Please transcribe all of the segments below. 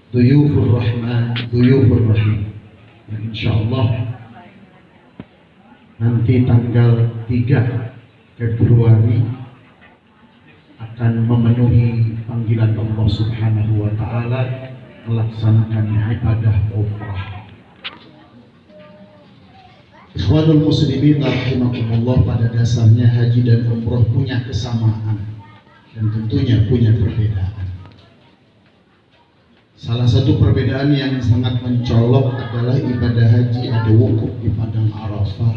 Duyufur Rahman, Duyufur Rahim. Dan insya Allah nanti tanggal 3 Februari akan memenuhi panggilan Allah Subhanahu wa Ta'ala melaksanakan ibadah umrah. Ikhwanul muslimin rahimakumullah, pada dasarnya haji dan umrah punya kesamaan dan tentunya punya perbedaan. Salah satu perbedaan yang sangat mencolok adalah ibadah haji ada wukuf di padang Arafah,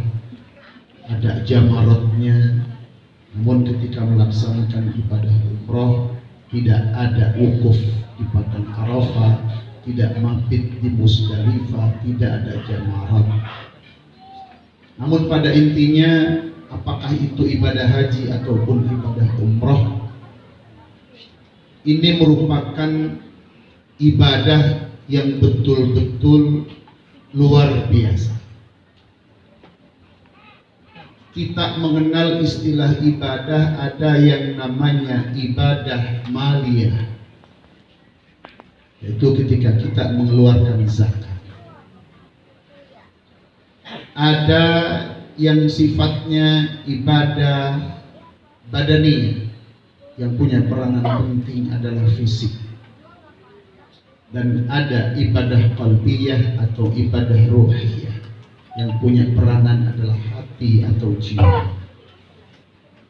ada jamaratnya. Namun ketika melaksanakan ibadah umrah tidak ada wukuf di padang Arafah, tidak mabit di Musdalifah, tidak ada jamarat. Namun pada intinya, apakah itu ibadah haji ataupun ibadah umrah, ini merupakan ibadah yang betul-betul luar biasa. Kita mengenal istilah ibadah, ada yang namanya ibadah maliyah, yaitu ketika kita mengeluarkan zakat. Ada yang sifatnya ibadah badani, yang punya peranan penting adalah fisik. Dan ada ibadah qalbiyah atau ibadah ruhiyah, yang punya peranan adalah hati atau jiwa.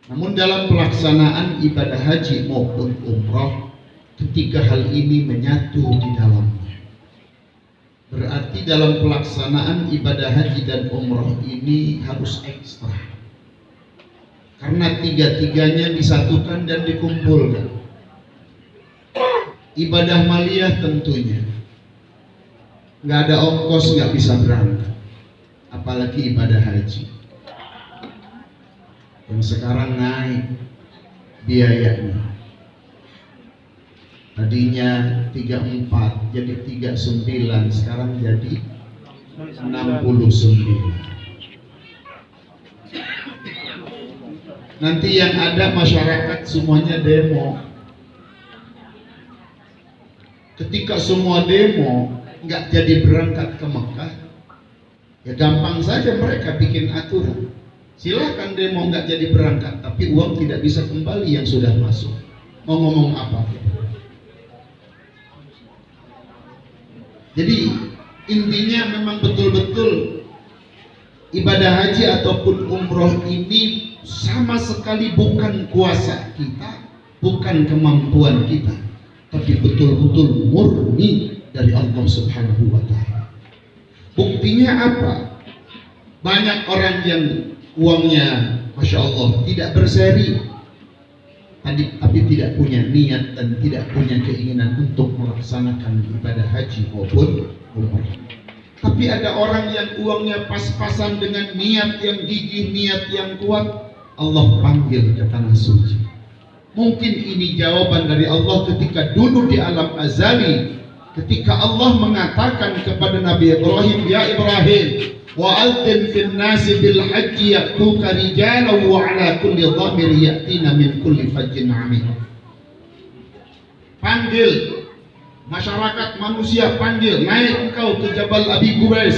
Namun dalam pelaksanaan ibadah haji maupun umrah, ketiga hal ini menyatu di dalamnya. Berarti dalam pelaksanaan ibadah haji dan umrah ini harus ekstra, karena tiga-tiganya disatukan dan dikumpulkan. Ibadah maliyah tentunya nggak ada ongkos, nggak bisa berangkat, apalagi ibadah haji yang sekarang naik biayanya. Tadinya 34 jadi 39, sekarang jadi 69. Nanti yang ada masyarakat semuanya demo. Ketika semua demo nggak jadi berangkat ke Mekah, ya gampang saja mereka bikin aturan. Silakan demo nggak jadi berangkat, tapi uang tidak bisa kembali yang sudah masuk. Mau ngomong apa? Jadi intinya memang betul-betul ibadah haji ataupun umroh ini sama sekali bukan kuasa kita, bukan kemampuan kita, tapi betul-betul murni dari Allah Subhanahu wa Ta'ala. Buktinya apa? Banyak orang yang uangnya Masya Allah tidak berseri, tapi tidak punya niat dan tidak punya keinginan untuk melaksanakan ibadah haji maupun umrah. Tapi ada orang yang uangnya pas-pasan dengan niat yang gigih, niat yang kuat, Allah panggil ke tanah suci. Mungkin ini jawaban dari Allah ketika dulu di alam azali, ketika Allah mengatakan kepada Nabi Ibrahim, ya Ibrahim, wa'adzin fil nasi bil haji ya'tuka rijalan wa ala kulli dhamir ya'tina min kulli fajjin 'amik. Panggil masyarakat manusia, panggil, naik engkau ke Jabal Abi Qubais.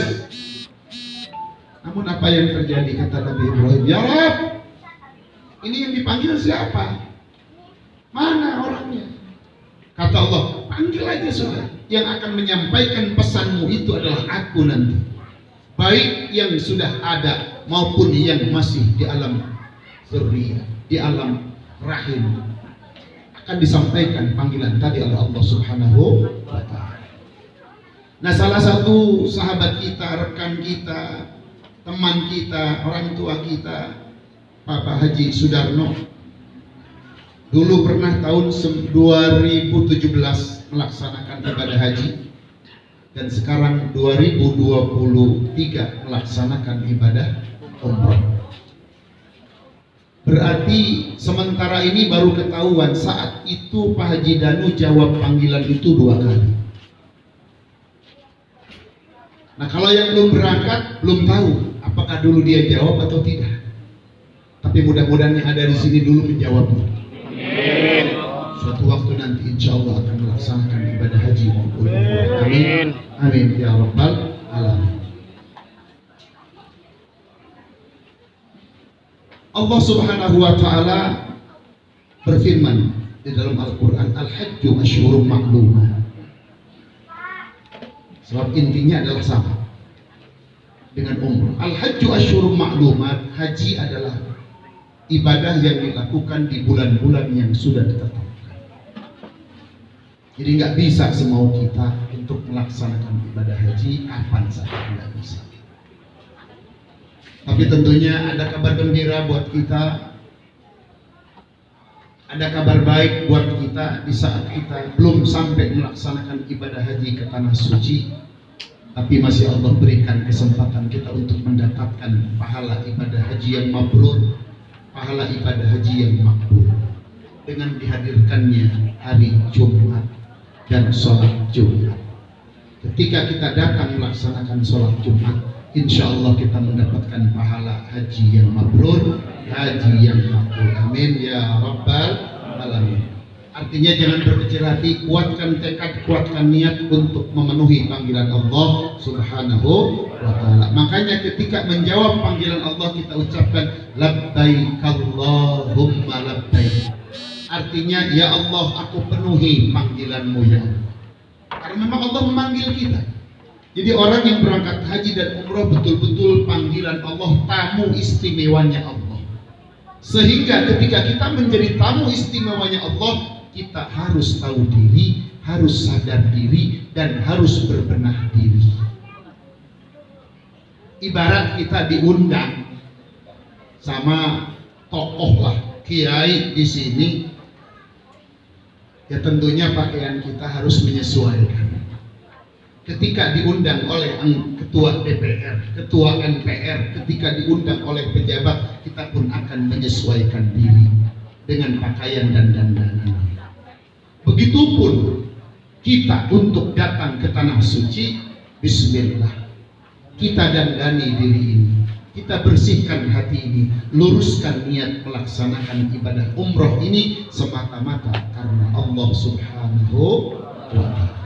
Namun apa yang terjadi? Kata Nabi Ibrahim, ya Rabb, ini yang dipanggil siapa? Mana orangnya? Kata Allah, panggil aja sudah. Yang akan menyampaikan pesanmu itu adalah aku nanti, baik yang sudah ada maupun yang masih di alam dzurriyyah, di alam rahim, akan disampaikan panggilan tadi oleh Allah Subhanahu wa Ta'ala. Nah, salah satu sahabat kita, rekan kita, teman kita, orang tua kita, Bapak Haji Sudarno, dulu pernah tahun 2017 melaksanakan ibadah haji, dan sekarang 2023 melaksanakan ibadah umrah. Berarti sementara ini baru ketahuan, saat itu Pak Haji Danu jawab panggilan itu 2 kali. Nah, kalau yang belum berangkat belum tahu apakah dulu dia jawab atau tidak. Tapi mudah-mudahan yang ada di sini dulu menjawabnya. Suatu waktu nanti insya Allah akan melaksanakan ibadah haji maupun umrah. Amin. Amin ya rabbal alamin. Allah Subhanahu wa taala berfirman di dalam Al-Qur'an, Al-Hajju Asyhurum Ma'lumat. Sebab intinya adalah sama dengan umrah. Al-Hajju Asyhurum Ma'lumat, haji adalah ibadah yang dilakukan di bulan-bulan yang sudah ditetapkan. Jadi nggak bisa semau kita untuk melaksanakan ibadah haji kapan saja, nggak bisa. Tapi tentunya ada kabar gembira buat kita, ada kabar baik buat kita di saat kita belum sampai melaksanakan ibadah haji ke tanah suci, tapi masih Allah berikan kesempatan kita untuk mendapatkan pahala ibadah haji yang mabrur, pahala ibadah haji yang makbul, dengan dihadirkannya hari Jumat dan sholat Jumat. Ketika kita datang melaksanakan sholat Jumat, insya Allah kita mendapatkan pahala haji yang mabrur, haji yang makbul. Amin ya rabbal alamin. Artinya jangan berkecil hati, kuatkan tekad, kuatkan niat untuk memenuhi panggilan Allah Subhanahu wa ta'ala. Makanya ketika menjawab panggilan Allah kita ucapkan labbaik Allahumma labbaik. Artinya ya Allah, aku penuhi panggilanmu ya Allah. Karena memang Allah memanggil kita. Jadi orang yang berangkat haji dan umrah betul-betul panggilan Allah, tamu istimewanya Allah. Sehingga ketika kita menjadi tamu istimewanya Allah, kita harus tahu diri, harus sadar diri, dan harus berbenah diri. Ibarat kita diundang sama tokoh lah, kiai di sini, ya tentunya pakaian kita harus menyesuaikan. Ketika diundang oleh ketua DPR, ketua MPR, ketika diundang oleh pejabat, kita pun akan menyesuaikan diri dengan pakaian dan dandanan. Begitupun kita untuk datang ke tanah suci, bismillah, kita dandani diri ini, kita bersihkan hati ini, luruskan niat melaksanakan ibadah umroh ini semata-mata karena Allah Subhanahu wa ta'ala.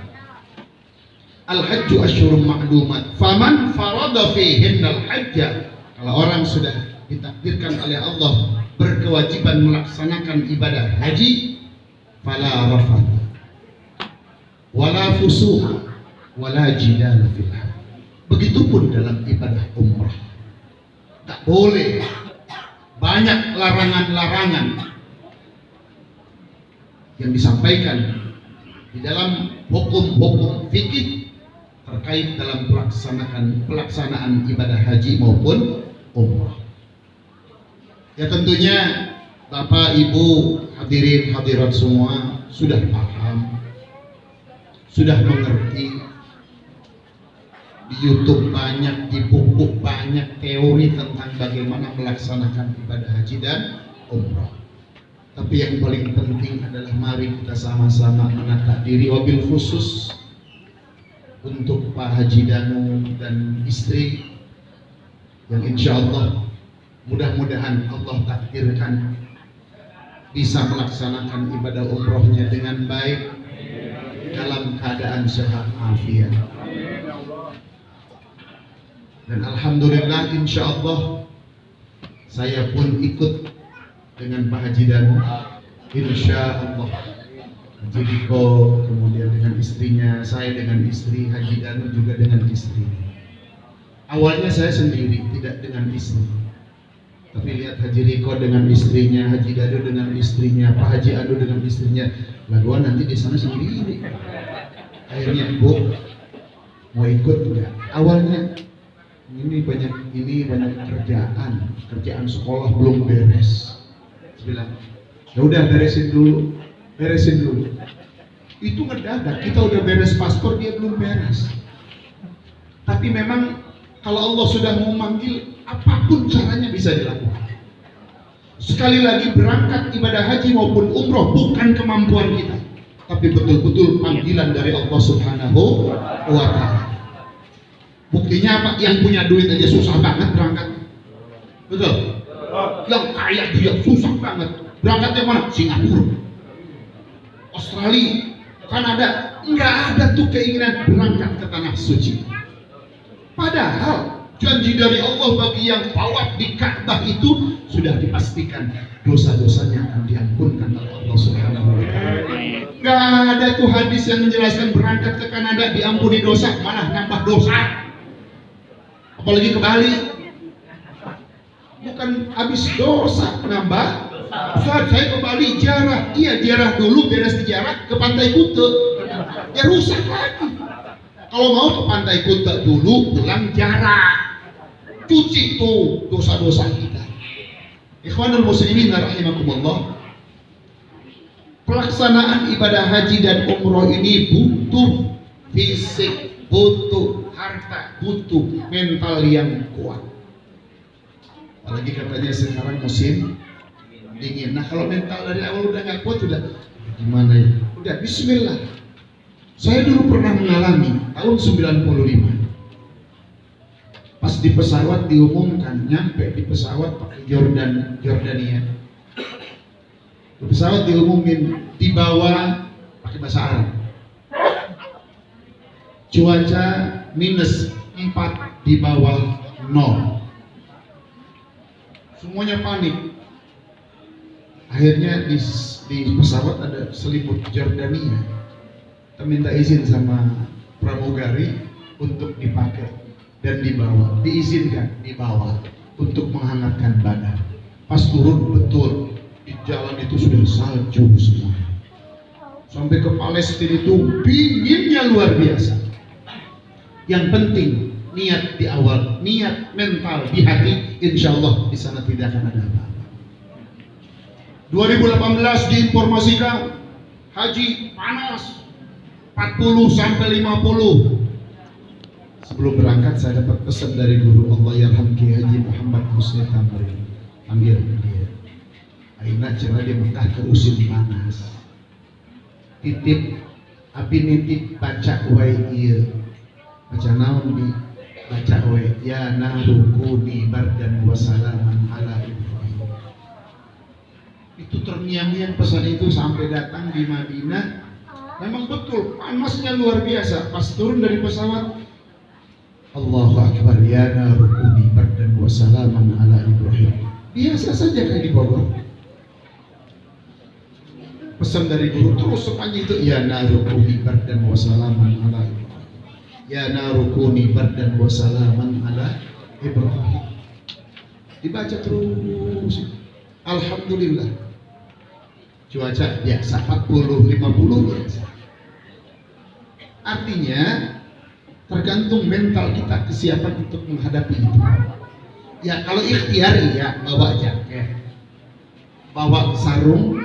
Al-Hajju Asyhurum Ma'lumat, faman farada fihinnal hajja. Kalau orang sudah ditakdirkan oleh Allah berkewajiban melaksanakan ibadah haji, fala rafath wala fusuq wala jidala fil hajj. Begitupun dalam ibadah umrah, tak boleh banyak larangan-larangan yang disampaikan di dalam hukum-hukum fikih terkait dalam pelaksanaan ibadah haji maupun umrah. Ya tentunya Bapak, Ibu, hadirin hadirat semua sudah paham, sudah mengerti. Di YouTube banyak, di buku banyak teori tentang bagaimana melaksanakan ibadah haji dan umrah. Tapi yang paling penting adalah mari kita sama-sama menata diri, wabil khusus untuk Pak Haji Danu dan istri yang insya Allah mudah-mudahan Allah takdirkan bisa melaksanakan ibadah umrohnya dengan baik dalam keadaan sehat afiat. Dan alhamdulillah insya Allah saya pun ikut dengan Pak Haji Danu, insya Allah Haji Diko, kemudian dengan istrinya, saya dengan istri, Haji Danu juga dengan istri. Awalnya saya sendiri, tidak dengan istri. Tapi lihat Haji Diko dengan istrinya, Haji Danu dengan istrinya, Pak Haji Anu dengan istrinya, lah gua nanti di sana sendiri. Akhirnya Bu mau ikut enggak? Awalnya ini banyak kerjaan sekolah belum beres. Saya bilang, ya udah beresin dulu. Itu ngedadak, kita udah beres paspor, dia belum beres. Tapi memang kalau Allah sudah mau manggil, apapun caranya bisa dilakukan. Sekali lagi, berangkat ibadah haji maupun umroh bukan kemampuan kita, tapi betul-betul panggilan dari Allah Subhanahu wa ta'ala. Buktinya apa? Yang punya duit aja susah banget berangkat. Betul? Yang kaya dia susah banget. Berangkat yang mana? Singapura, Australia, Kanada, Nggak ada tuh keinginan berangkat ke tanah suci. Padahal janji dari Allah bagi yang tawaf di Ka'bah itu sudah dipastikan dosa-dosanya akan diampunkan oleh Allah Subhanahu wa Ta'ala. Nggak ada tuh hadis yang menjelaskan berangkat ke Kanada diampuni dosa, malah nambah dosa. Apalagi ke Bali, bukan habis dosa nambah. Saat saya ke Bali jarah, iya jarah dulu, beres di jarah ke Pantai Kuta, ya rusak lagi. Kalau mau ke Pantai Kuta dulu, pulang jarah, cuci tuh dosa-dosa kita. Ikhwanul muslimin rahimakumullah, pelaksanaan ibadah haji dan umroh ini butuh fisik, butuh harta, butuh mental yang kuat. Apalagi katanya sekarang musim dingin. Nah kalau mental dari awal udah nggak kuat, udah gimana ya? Udah bismillah. Saya dulu pernah mengalami tahun 95. Pas di pesawat diumumkan, nyampe di pesawat pakai Jordania. Di pesawat diumumin dibawa pakai bahasa Arab. Cuaca minus 4 di bawah 0. Semuanya panik. Akhirnya di pesawat ada selimut Jordania. Kita minta izin sama pramugari untuk dipakai dan dibawa. Diizinkan dibawa untuk menghangatkan badan. Pas turun betul di jalan itu sudah salju semua. Sampai ke Palestina itu dinginnya luar biasa. Yang penting niat di awal, niat mental di hati, insya Allah di sana tidak akan ada apa-apa. 2018 diinformasikan haji panas 40 sampai 50. Sebelum berangkat saya dapat pesan dari guru Allah yarham Ki Haji Muhammad Husni Tamrin. Panggil dia. Aina cerah di Mekah ke usin panas. Titip api nitip baca wae ieu. Baca naon di baca wae ya narukuni bardan wa salaman ala Ibrahim. Itu terngiang-ngiang pesan itu sampai datang di Madinah. Memang betul panasnya luar biasa. Pas turun dari pesawat, Allahu Akbar ya narukuni bardan wa salaman ala Ibrahim. Biasa saja kayak di Bogor. Pesan dari guru terus sepanjang itu ya narukuni bardan wa salaman ala Ibrahim. Ya narukuni bardan wa salaman ala Ibrahim. Dibaca terus. Alhamdulillah. Cuaca biasa 40-50 biasa. Artinya tergantung mental kita, kesiapan untuk menghadapi itu. Ya kalau ikhtiar ya bawa jaket, bawa sarung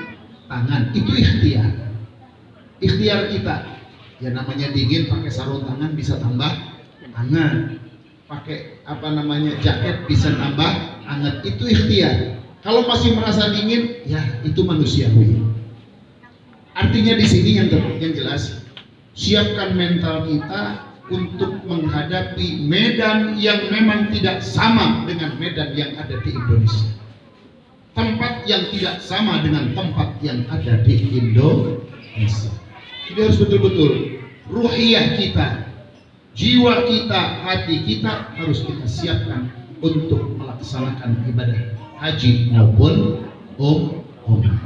tangan, itu ikhtiar. Ikhtiar kita. Ya namanya dingin pakai sarung tangan bisa tambah hangat. Pakai jaket bisa tambah hangat, itu ikhtiar. Kalau masih merasa dingin, ya itu manusiawi. Artinya di sini yang jelas, siapkan mental kita untuk menghadapi medan yang memang tidak sama dengan medan yang ada di Indonesia. Tempat yang tidak sama dengan tempat yang ada di Indonesia. Jadi harus betul-betul ruhiyah kita, jiwa kita, hati kita harus kita siapkan untuk melaksanakan ibadah haji maupun umrah.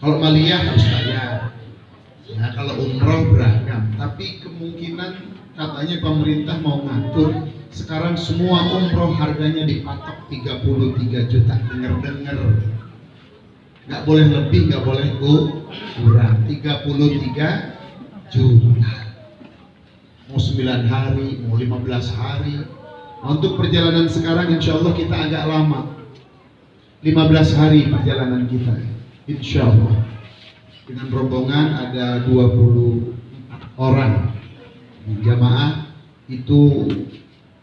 Kalau maliyah harus bayar. Ya, kalau umroh beragam. Tapi kemungkinan katanya pemerintah mau ngatur. Sekarang semua umroh harganya dipatok 33 juta. Dengar-dengar. Nggak boleh lebih, nggak boleh kurang. 33 juta. Mau 9 hari, mau 15 hari. Nah, untuk perjalanan sekarang insya Allah kita agak lama, 15 hari perjalanan kita insya Allah. Dengan rombongan ada 20 orang jamaah, itu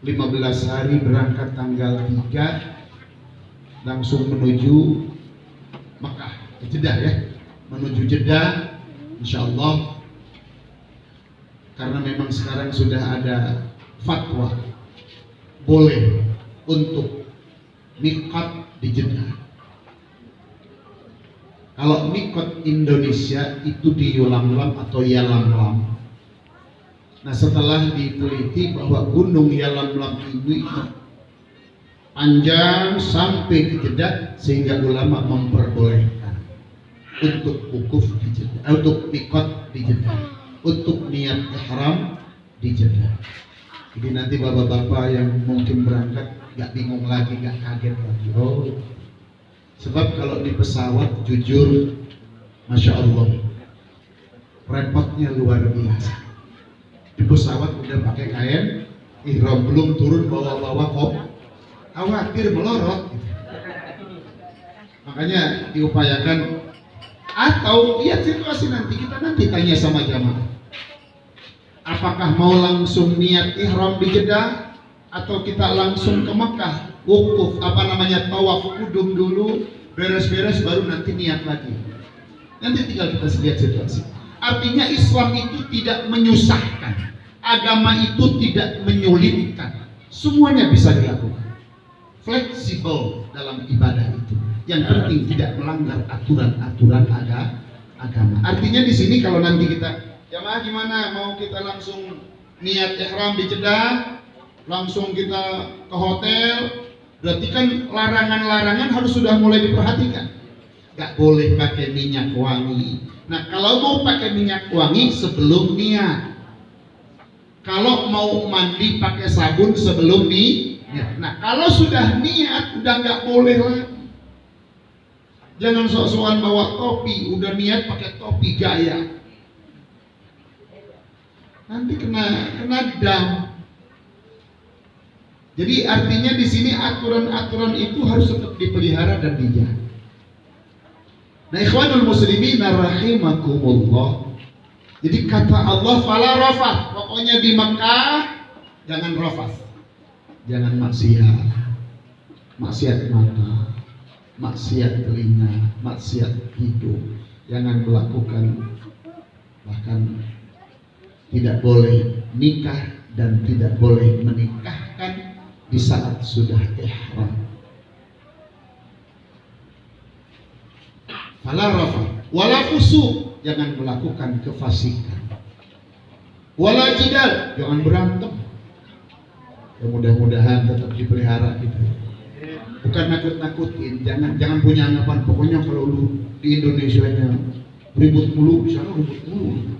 15 hari berangkat tanggal 3 langsung menuju Mekah, Jeddah ya, menuju Jeddah insya Allah. Karena memang sekarang sudah ada fatwa boleh untuk miqat di Jeddah. Kalau mikot Indonesia itu di Yulamlam atau Yalamlam. Nah setelah diteliti bahwa gunung Yalamlam ini panjang sampai ke Jeddah, sehingga ulama memperbolehkan untuk wukuf di Jeddah, untuk mikot di Jeddah, untuk niat ihram di Jeddah. Jadi nanti bapak-bapak yang mungkin berangkat gak bingung lagi, gak kaget lagi. Oh, sebab kalau di pesawat jujur, Masya Allah, repotnya luar biasa. Di pesawat udah pakai kain ihram, belum turun bawa-bawa kop, khawatir melorot gitu. Makanya diupayakan, atau lihat situasi nanti, kita nanti tanya sama jamaah, apakah mau langsung niat ihram di Jeddah atau kita langsung ke Mekah, wukuf tawaf kudum dulu, beres-beres baru nanti niat lagi. Nanti tinggal kita lihat situasi. Artinya Islam itu tidak menyusahkan, agama itu tidak menyulitkan, semuanya bisa dilakukan, fleksibel dalam ibadah itu. Yang penting tidak melanggar aturan-aturan agama. Artinya di sini kalau nanti kita jamaah gimana, mau kita langsung niat ihram di Jeddah, langsung kita ke hotel, berarti kan larangan-larangan harus sudah mulai diperhatikan. Gak boleh pakai minyak wangi. Nah kalau mau pakai minyak wangi sebelum niat, kalau mau mandi pakai sabun sebelum niat. Nah kalau sudah niat udah gak boleh lagi. Jangan sok-sokan bawa topi, udah niat pakai topi gaya, nanti kena dam. Jadi artinya di sini aturan-aturan itu harus tetap dipelihara dan dijaga. Nah, ikhwanul muslimin rahimakumullah. Jadi kata Allah fala rafat, pokoknya di Mekah jangan rafat. Jangan maksiat mata, maksiat telinga, maksiat hidung. Jangan melakukan, bahkan tidak boleh nikah dan tidak boleh menikahkan di saat sudah ihram. Fala rafa wala fusuq, jangan melakukan kefasikan. Wala jidal, jangan berantem. Ya mudah-mudahan tetap dipelihara gitu. Bukan nakut-nakutin, jangan punya anggapan pokoknya kalau lu di Indonesia nya ribut mulu, di sana ribut mulu.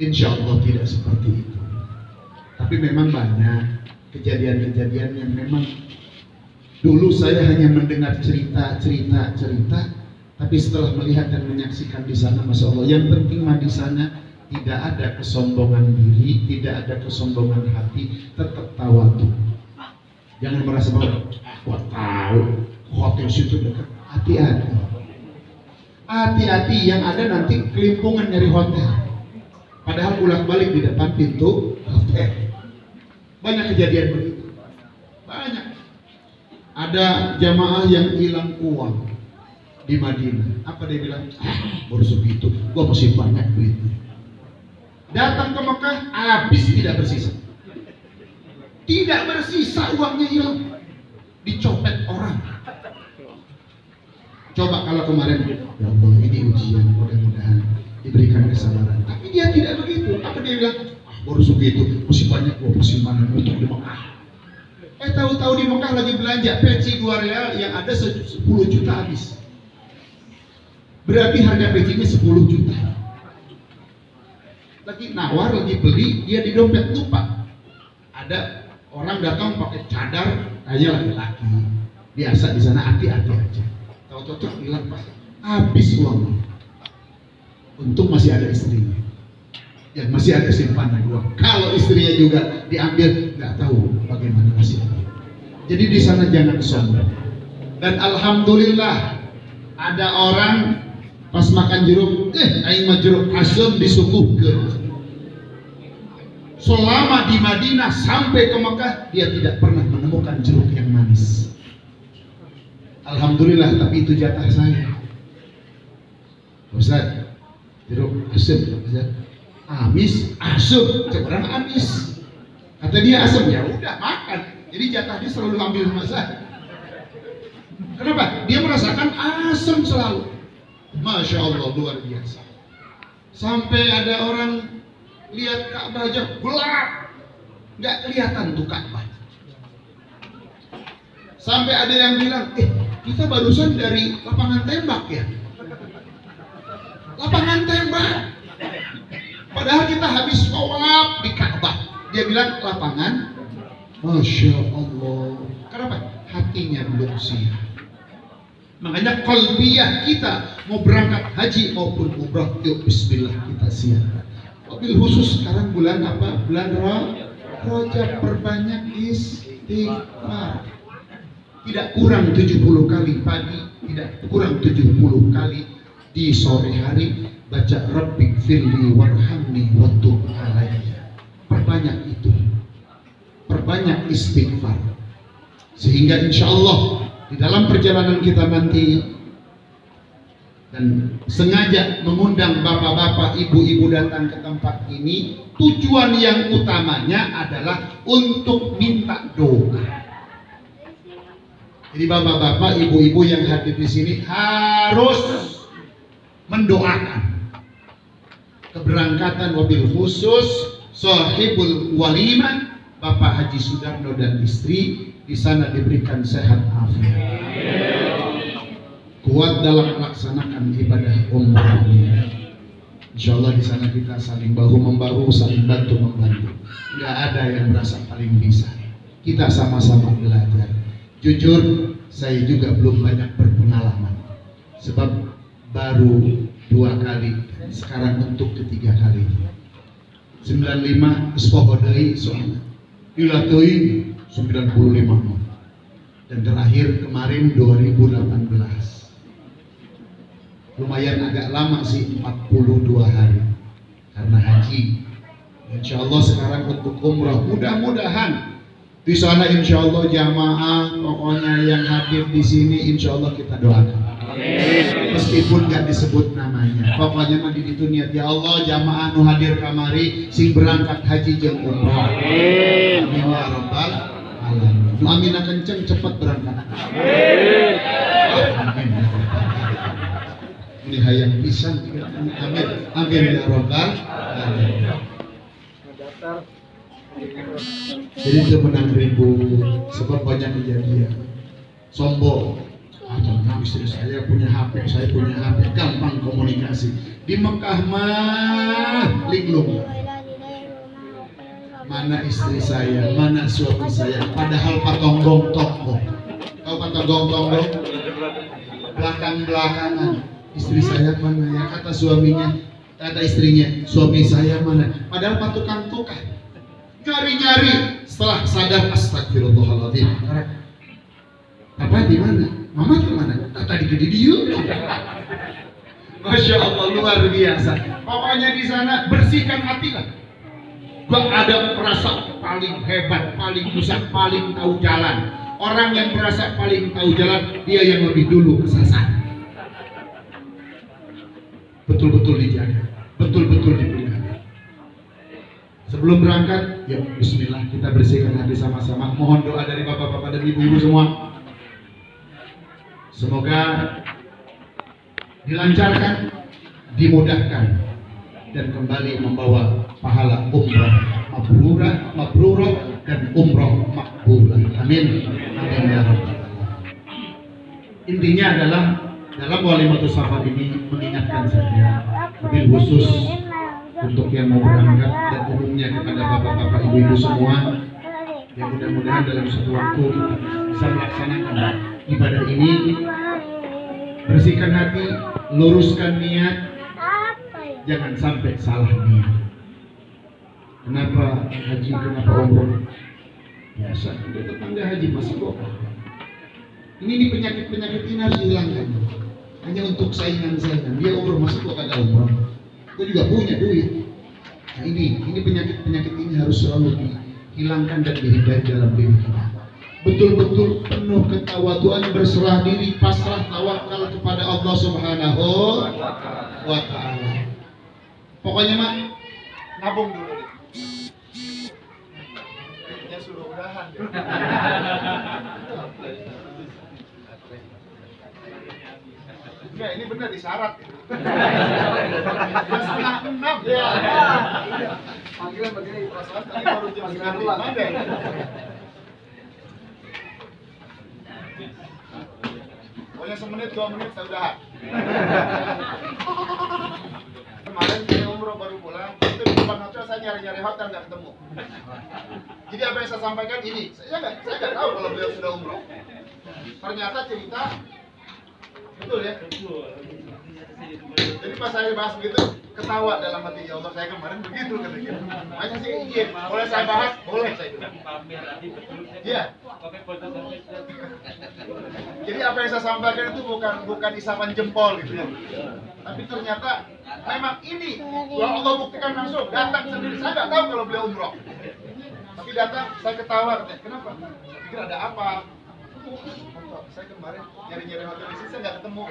Insya Allah tidak seperti itu. Tapi memang banyak kejadian-kejadian yang memang dulu saya hanya mendengar cerita, tapi setelah melihat dan menyaksikan di sana, Masya Allah, yang penting mah di sana tidak ada kesombongan diri, tidak ada kesombongan hati, tetap tawadu. Jangan merasa bahwa gua tahu hotel situ dekat. Hati-hati, yang ada nanti kelimpungan nyari hotel. Padahal bolak-balik di depan pintu hotel. Banyak kejadian begitu. Banyak. Ada jamaah yang hilang uang di Madinah. Apa dia bilang? Baru segitu, gua masih banyak duitnya. Datang ke Mekah, habis, tidak bersisa. Tidak bersisa, uangnya hilang. Dicopet orang. Coba kalau kemarin, ya Allah, ini ujian, mudah-mudahan diberikan kesabaran. Tapi dia tidak begitu. Apa dia bilang? Baru segitu, masih banyak gua persimpanan untuk di Mekah. Tahu-tahu di Mekah lagi belanja peci 2 real, yang ada 10 juta habis. Berarti harga pecinya 10 juta. Lagi nawar, lagi beli, dia di dompet lupa. Ada orang datang pakai cadar, hanya laki-laki. Biasa di sana, hati-hati aja. Tahu-tahu hilang pas, habis uangnya. Untung masih ada istrinya. Ya masih ada simpanan uang. Kalau istrinya juga diambil, nggak tahu bagaimana nasibnya. Jadi di sana jangan sombong. Dan alhamdulillah ada orang pas makan jeruk, aing mah jeruk asem disuguhkeun. Selama di Madinah sampai ke Mekah dia tidak pernah menemukan jeruk yang manis. Alhamdulillah, tapi itu jatah saya. Ustaz, jeruk asem, Ustaz. Amis, asem, seorang amis. Kata dia asem, ya udah makan. Jadi jatah dia selalu ambil sama saya. Kenapa? Dia merasakan asem selalu. Masya Allah, luar biasa. Sampai ada orang lihat Ka'bah aja gelap, nggak kelihatan tuh Ka'bah. Sampai ada yang bilang, kita barusan dari lapangan tembak ya. Lapangan tembak. Padahal kita habis tawaf di Ka'bah. Dia bilang lapangan. Masya Allah. Kenapa? Hatinya belum siap. Makanya qalbiyah kita mau berangkat haji maupun umrah, yuk bismillah kita siap. Wabil khusus sekarang bulan apa? Bulan Rajab, perbanyak istighfar. Tidak kurang 70 kali pagi, tidak kurang 70 kali di sore hari baca Rabbik firli warhamni wa tub alayya. Perbanyak itu, perbanyak istighfar, sehingga insya Allah di dalam perjalanan kita nanti, dan sengaja mengundang bapak-bapak, ibu-ibu datang ke tempat ini, tujuan yang utamanya adalah untuk minta doa. Jadi bapak-bapak, ibu-ibu yang hadir di sini harus mendoakan keberangkatan wabil khusus sahibul walimah Bapak Haji Sudarno dan istri, di sana diberikan sehat afiat, kuat dalam melaksanakan ibadah umrahnya. Insya Allah di sana kita saling bahu membahu, saling bantu membantu. Nggak ada yang merasa paling bisa. Kita sama-sama belajar. Jujur, saya juga belum banyak berpengalaman, sebab baru 2 kali, sekarang untuk ketiga kali. 95 ispohodai soalnya, dilatui 95, dan terakhir kemarin 2018. Lumayan agak lama sih, 42 hari karena haji. Insya Allah sekarang untuk umrah, mudah-mudahan di sana insya Allah jamaah, pokoknya yang hadir di sini insya Allah kita doakan. Amin. Meskipun gak disebut namanya, pokoknya mah di itu niat ya Allah jamaah nu hadir kamari sing berangkat haji jeung umrah. Amin. Amin ya rabbal alamin. Nu amin kenceng cepat berangkat. Amin. Amin. Ini hayang pisan. Amin. Amin ya rabbal alamin. Jadi itu menang ribut, sebab banyak kejadian sombong. Karena istri saya punya HP, saya punya HP, gampang komunikasi. Di Mekah mah linglung. Mana istri saya, mana suami saya, padahal patonggong toko. Tahu patonggong toko? Belakang-belakangan. Istri saya mana ya, kata suaminya, kata istrinya, suami saya mana? Padahal patukang tukang. Nyari-nyari, setelah sadar astagfirullahaladzim. Papa di mana? Mama di mana? Tadi di dia. Masya Allah, luar biasa. Pokoknya di sana bersihkan hati lah. Gak ada merasa paling hebat, paling bisa, paling tahu jalan. Orang yang merasa paling tahu jalan, dia yang lebih dulu kesasar. Betul-betul dijaga, betul-betul dipelihara. Sebelum berangkat, ya bismillah kita bersihkan hati sama-sama. Mohon doa dari bapak-bapak dan ibu-ibu semua. Semoga dilancarkan, dimudahkan, dan kembali membawa pahala umrah mabrurah dan umrah makbulah. Amin. Amin ya rabbal alamin. Intinya adalah dalam walimatus safar ini mengingatkan saja, lebih khusus untuk yang mau berangkat dan umumnya kepada bapak-bapak, ibu-ibu semua, yang mudah-mudahan dalam satu waktu kita bisa melaksanakan ibadah ini. Bersihkan hati, luruskan niat, jangan sampai salah niat. Kenapa haji, kenapa umroh? Biasa, udah tetangga haji masih kok. Ini penyakit-penyakit ini harus dihilangkan. Hanya untuk saingan-saingan. Dia umroh masuk kok kagak umroh. Gue juga punya duit. Nah ini penyakit-penyakit ini harus selalu dihilangkan dan dihindari dalam diri kita. Betul-betul penuh ketawaduan, berserah diri, pasrah, tawakal kepada Allah Subhanahu wa Ta'ala. Pokoknya mah nabung dulu. Ya suruh udahan. Enggak, ini benar disyarat itu. Jam setengah 6 ya. Panggilan perasaan tadi baru jam setengah 5 deh. Pokoknya semenit 2 menit saya udahan. Kemarin saya umroh baru pulang, itu di depan hotel saya nyari-nyari hotel nggak ketemu. Jadi apa yang saya sampaikan ini, saya nggak tahu kalau beliau sudah umroh. Ternyata cerita betul ya. Jadi pas saya bahas begitu, ketawa dalam hati, ya Allah saya kemarin begitu katanya. Makanya sih izin, boleh saya bahas, boleh saya bilang. Iya. Jadi apa yang saya sampaikan itu bukan isapan jempol gitu ya. Tapi ternyata memang ini Allah buktikan langsung, datang sendiri. Saya nggak tahu kalau beliau umroh. Tapi datang, saya ketawa katanya. Kenapa? Saya pikir ada apa? Saya kemarin nyari-nyari hotel di sini saya nggak ketemu.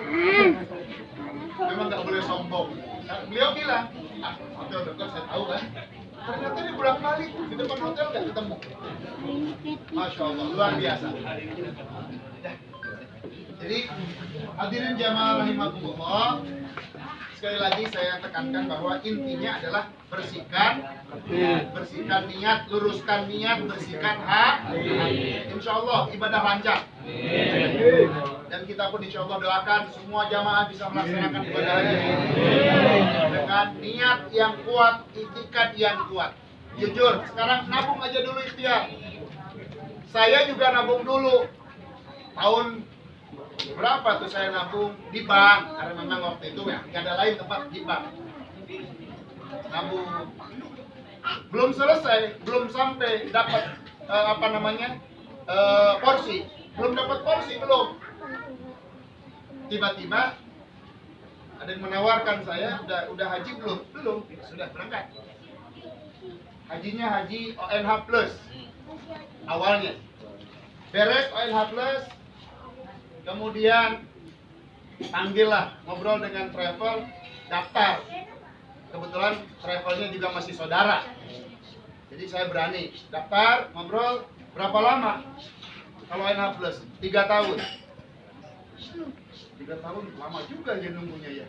Memang nggak boleh sombong. Nah, beliau bilang, hotel dekat saya tahu kan. Ternyata dia bolak-balik di depan hotel nggak ketemu. Masya Allah, luar biasa. Jadi hadirin jamaah rahimakumullah, sekali lagi saya tekankan bahwa intinya adalah bersihkan niat, luruskan niat, bersihkan hati. Insya Allah ibadah lancar. Dan kita pun insya Allah doakan semua jamaah bisa melaksanakan ibadah haji dengan niat yang kuat, itikad yang kuat. Jujur, sekarang nabung aja dulu ikhtiar. Saya juga nabung dulu. Tahun berapa tuh saya nabung di bank, karena memang waktu itu ya nggak ada lain tempat di bank. Nabung belum selesai, belum sampai dapat porsi, belum dapat porsi belum. Tiba-tiba ada yang menawarkan saya, udah haji belum, sudah berangkat. Hajinya haji ONH plus awalnya, beres ONH plus. Kemudian panggillah, ngobrol dengan travel, daftar. Kebetulan travelnya juga masih saudara. Jadi saya berani daftar, ngobrol. Berapa lama? Kalau NH Plus 3 tahun. 3 tahun lama juga ya nunggunya ya.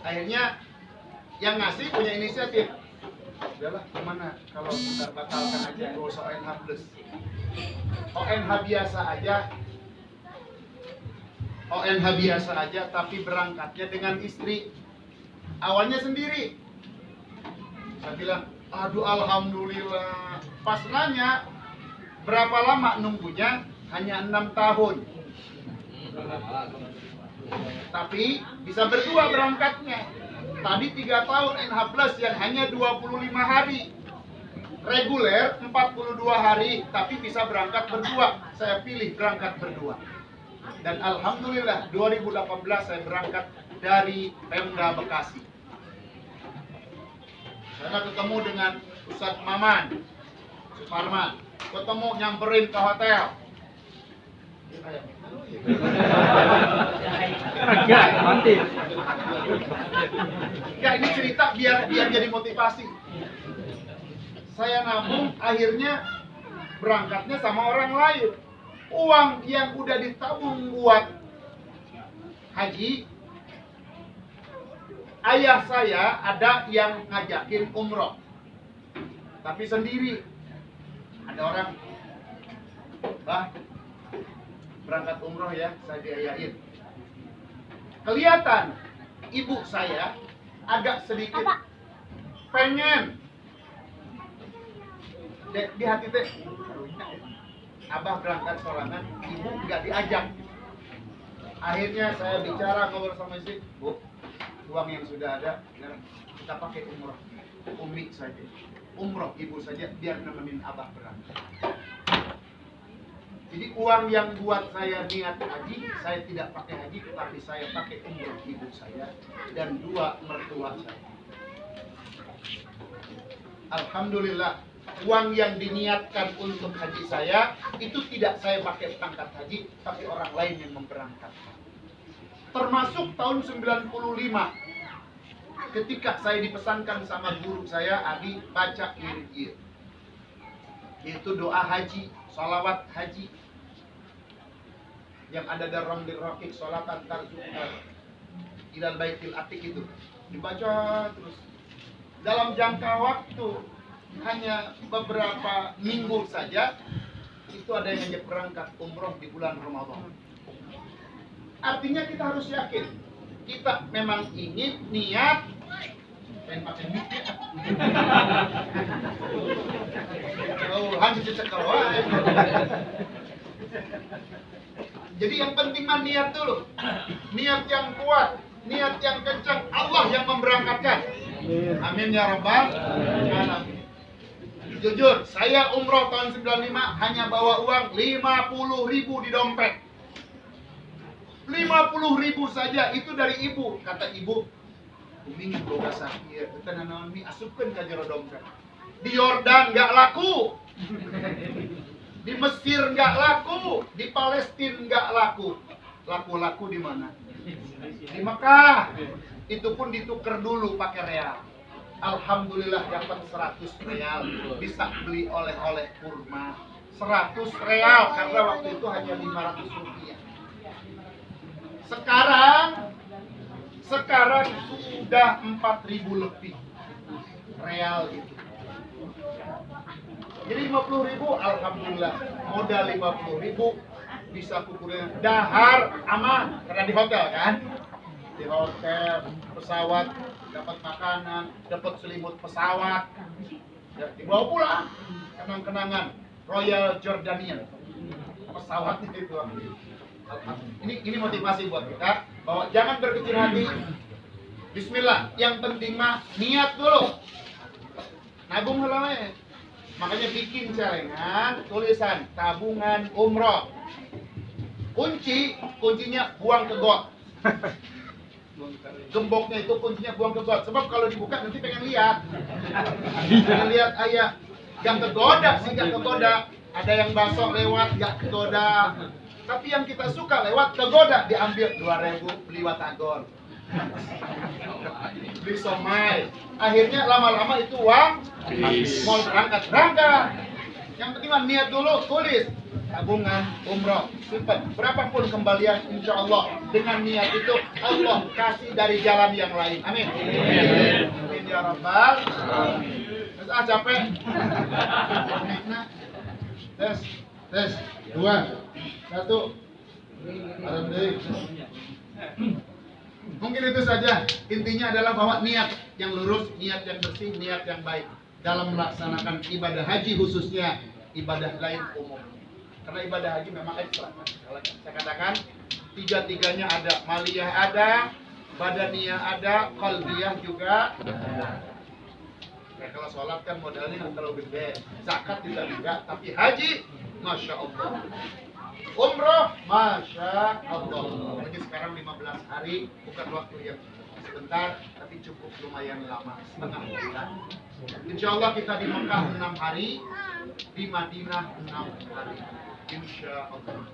Akhirnya yang ngasih punya inisiatif. Udahlah, gimana kalau kita batalkan aja, gak usah ONH Plus. ONH biasa aja, tapi berangkatnya dengan istri. Awalnya sendiri. Saya bilang, aduh alhamdulillah. Pas nanya, berapa lama nunggunya? Hanya 6 tahun. Tapi bisa berdua berangkatnya. Tadi 3 tahun NH Plus yang hanya 25 hari. Reguler 42 hari, tapi bisa berangkat berdua. Saya pilih berangkat berdua. Dan alhamdulillah 2018 saya berangkat dari Pemda Bekasi. Saya ketemu dengan Ustadz Maman Suparman, ketemu nyamperin ke hotel. Ya ini cerita biar jadi motivasi. Saya nabung, akhirnya berangkatnya sama orang lain. Uang yang udah ditabung buat haji, ayah saya ada yang ngajakin umroh, tapi sendiri. Ada orang, bah, berangkat umroh ya, saya biayain. Kelihatan ibu saya agak sedikit pengen. Di hati teh, abah berangkat sorangan, ibu nggak diajak. Akhirnya saya bicara, ngobrol sama istri, Bu, uang yang sudah ada, kita pakai umroh. Umi saja, umroh ibu saja, biar nemenin abah berangkat. Jadi uang yang buat saya niat haji, saya tidak pakai haji, tetapi saya pakai umroh ibu saya dan 2 mertua saya. Alhamdulillah, uang yang diniatkan untuk haji saya itu tidak saya pakai berangkat haji, tapi orang lain yang memberangkatkan. Termasuk tahun 95, ketika saya dipesankan sama guru saya, Adi, baca wirid, yaitu doa haji, salawat haji, yang ada dalam dirokik sholatan tarzuqna ilal baitil atiq itu dibaca terus dalam jangka waktu hanya beberapa minggu saja itu ada yang hanya berangkat umroh di bulan Ramadan. Artinya kita harus yakin kita memang ingin niat pengen pakai mic ya. Oh, hanya cekal. Jadi yang penting mah niat dulu. Niat yang kuat, niat yang kencang, Allah yang memberangkatkan. Amin ya rabbal alamin. Jujur, saya umroh tahun 95 hanya bawa uang 50.000 di dompet. 50.000 saja itu dari ibu. Kata ibu, "Umi boga sakit, kita naon mi asupkeun ka jero dompet." Di Yordan nggak laku. Di Mesir nggak laku, di Palestina nggak laku. Laku-laku di mana? Di Mekah. Itu pun ditukar dulu pakai real. Alhamdulillah dapat 100 real, bisa beli oleh-oleh kurma. 100 real karena waktu itu hanya 500 rupiah. Sekarang sudah 4.000 lebih real itu. Jadi 50.000, alhamdulillah. Modal 50.000 bisa kukurin dahar aman karena di hotel kan. Di hotel, pesawat, dapat makanan, dapat selimut pesawat, ya, dibawa pulang kenang-kenangan Royal Jordanian pesawatnya itu. Ini motivasi buat kita bahwa jangan berkecil hati. Bismillah, yang penting mah niat dulu. Nabung halal. Makanya bikin celengan tulisan tabungan umroh. Kuncinya buang ke got. Gemboknya itu kuncinya buang ke got. Sebab kalau dibuka nanti pengen lihat. Pengen lihat ayah. Yang kegoda sih gak kegoda. Ada yang basok lewat gak kegoda. Tapi yang kita suka lewat kegoda. Diambil 2.000 beli watagor. Beli somai. Akhirnya lama-lama itu uang mau berangkat. Yang penting niat dulu, tulis tabungan umroh, simpan berapapun kembalian, insya Allah dengan niat itu Allah kasih dari jalan yang lain. Amin. Amin ya rabbal. Capek. Tes 2 1. Mungkin itu saja. Intinya adalah bahwa niat yang lurus, niat yang bersih, niat yang baik dalam melaksanakan ibadah haji, khususnya ibadah lain umum. Karena ibadah haji memang ekstra. Kalau saya katakan tiga-tiganya ada, maliyah ada, badaniyah ada, qalbiyah juga ada. Ya, kalau sholat kan modalnya terlalu gede, zakat juga, tapi haji, masya Allah. Umroh, masya Allah. Apalagi sekarang 15 hari, bukan waktu yang sebentar, tapi cukup lumayan lama, setengah bulan. Insya Allah kita di Mekah 6 hari, di Madinah 6 hari. Insya Allah.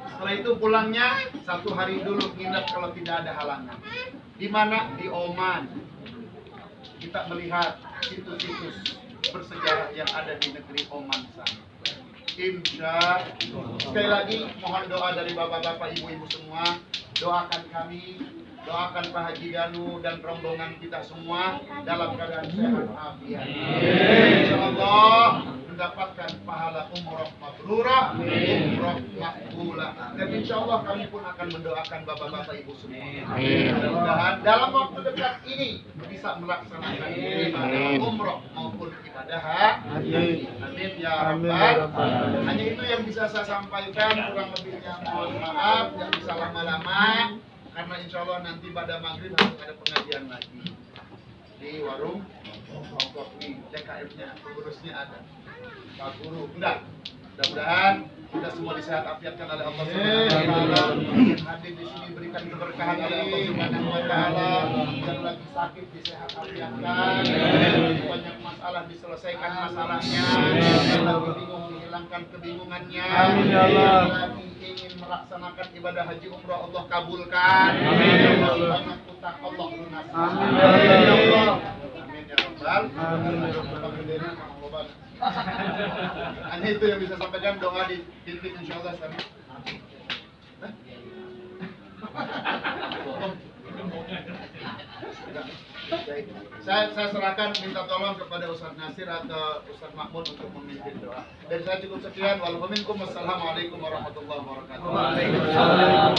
Setelah itu pulangnya 1 hari dulu nginep kalau tidak ada halangan. Di mana? Di Oman. Kita melihat situs-situs bersejarah yang ada di negeri Oman sana. Insya Allah. Sekali lagi mohon doa dari bapak-bapak, ibu-ibu semua. Doakan kami, doakan Pak Haji Danu dan rombongan kita semua dalam keadaan sehat afiat. Insya Allah mendapatkan pahala umroh mabrurah, umroh makbulah. Dan insya Allah kami pun akan mendoakan bapak-bapak ibu semua. Mudah-mudahan dalam waktu dekat ini bisa melaksanakan ibadah umroh maupun ibadah haji. Amin ya rabbal. Hanya itu yang bisa saya sampaikan, kurang lebihnya mohon maaf, tidak bisa lama-lama karena insya Allah nanti pada maghrib harus ada pengajian lagi di warung kopi. CKM-nya, pengurusnya ada Pak Guru. Enggak, mudah-mudahan kita semua disehat afiatkan oleh Allah Subhanahu wa taala. Yang hadir di sini berikan keberkahan oleh Allah Subhanahu wa taala. Yang lagi sakit disehat afiatkan. Banyak masalah diselesaikan masalahnya. Yang lagi bingung dihilangkan kebingungannya. Amin ya Allah. Yang lagi ingin melaksanakan ibadah haji umrah Allah kabulkan. Amin ya Allah. Banyak utang Allah lunaskan. Amin ya Allah. Amin ya rabbal. Amin ya rabbal. Hanya itu yang bisa sampaikan, doa di titik insyaallah. agak. Baik. Saya serahkan, minta tolong kepada Ustaz Nasir atau Ustaz Mahmud untuk memimpin doa. Dan saya cukup sekian. Wassalamualaikum warahmatullahi wabarakatuh.